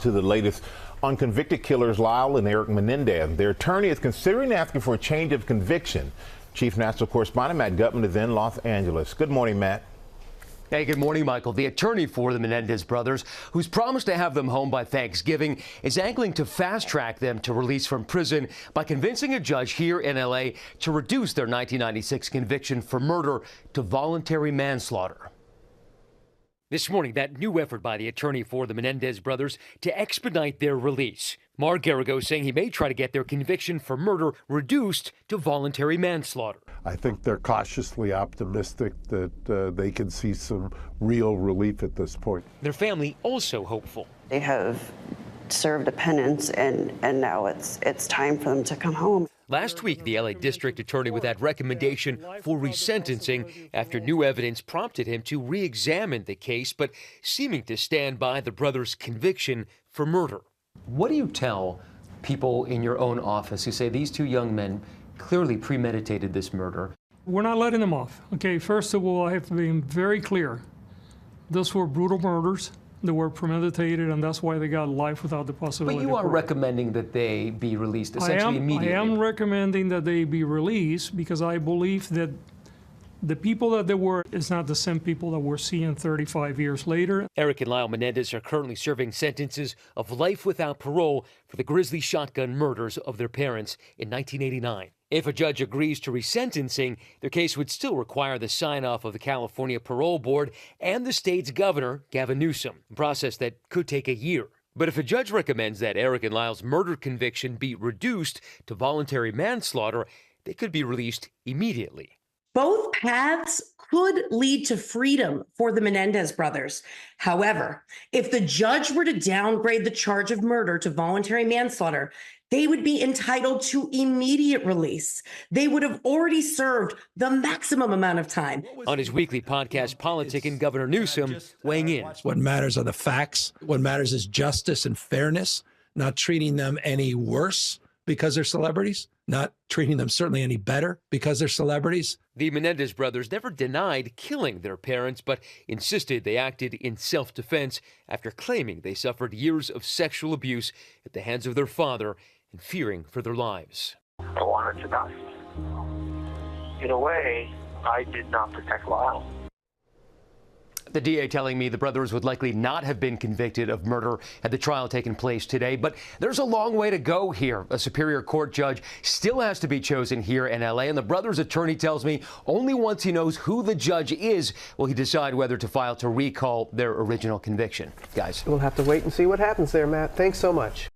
To the latest on convicted killers Lyle and Eric Menendez. Their attorney is considering asking for a change of conviction. Chief National Correspondent Matt Gutman is in Los Angeles. Good morning, Matt. Hey, good morning, Michael. The attorney for the Menendez brothers, who's promised to have them home by Thanksgiving, is angling to fast-track them to release from prison by convincing a judge here in L.A. to reduce their 1996 conviction for murder to voluntary manslaughter. This morning, that new effort by the attorney for the Menendez brothers to expedite their release. Mark Garrigo saying he may try to get their conviction for murder reduced to voluntary manslaughter. I think they're cautiously optimistic that they can see some real relief at this point. Their family also hopeful. They have served a penance, and now it's time for them to come home. Last week, the L.A. district attorney with that recommendation for resentencing after new evidence prompted him to re-examine the case, but seeming to stand by the brothers' conviction for murder. What do you tell people in your own office who say these two young men clearly premeditated this murder? We're not letting them off. Okay, first of all, I have to be very clear. Those were brutal murders. They were premeditated, and that's why they got life without the possibility. But you are recommending that they be released essentially immediately. I am recommending that they be released because I believe that the people that they were is not the same people that we're seeing 35 years later. Eric and Lyle Menendez are currently serving sentences of life without parole for the grisly shotgun murders of their parents in 1989. If a judge agrees to resentencing, their case would still require the sign-off of the California Parole Board and the state's governor, Gavin Newsom, a process that could take a year. But if a judge recommends that Eric and Lyle's murder conviction be reduced to voluntary manslaughter, they could be released immediately. Both paths could lead to freedom for the Menendez brothers. However, if the judge were to downgrade the charge of murder to voluntary manslaughter, they would be entitled to immediate release. They would have already served the maximum amount of time. On his weekly podcast, Politicking, Governor Newsom weighing in. What matters are the facts. What matters is justice and fairness, not treating them any worse because they're celebrities, not treating them certainly any better because they're celebrities. The Menendez brothers never denied killing their parents, but insisted they acted in self-defense after claiming they suffered years of sexual abuse at the hands of their father and fearing for their lives. I wanted to die. In a way, I did not protect Lyle. The DA telling me the brothers would likely not have been convicted of murder had the trial taken place today, but there's a long way to go here. A Superior Court judge still has to be chosen here in L.A., and the brothers' attorney tells me only once he knows who the judge is will he decide whether to file to recall their original conviction. Guys. We'll have to wait and see what happens there, Matt. Thanks so much.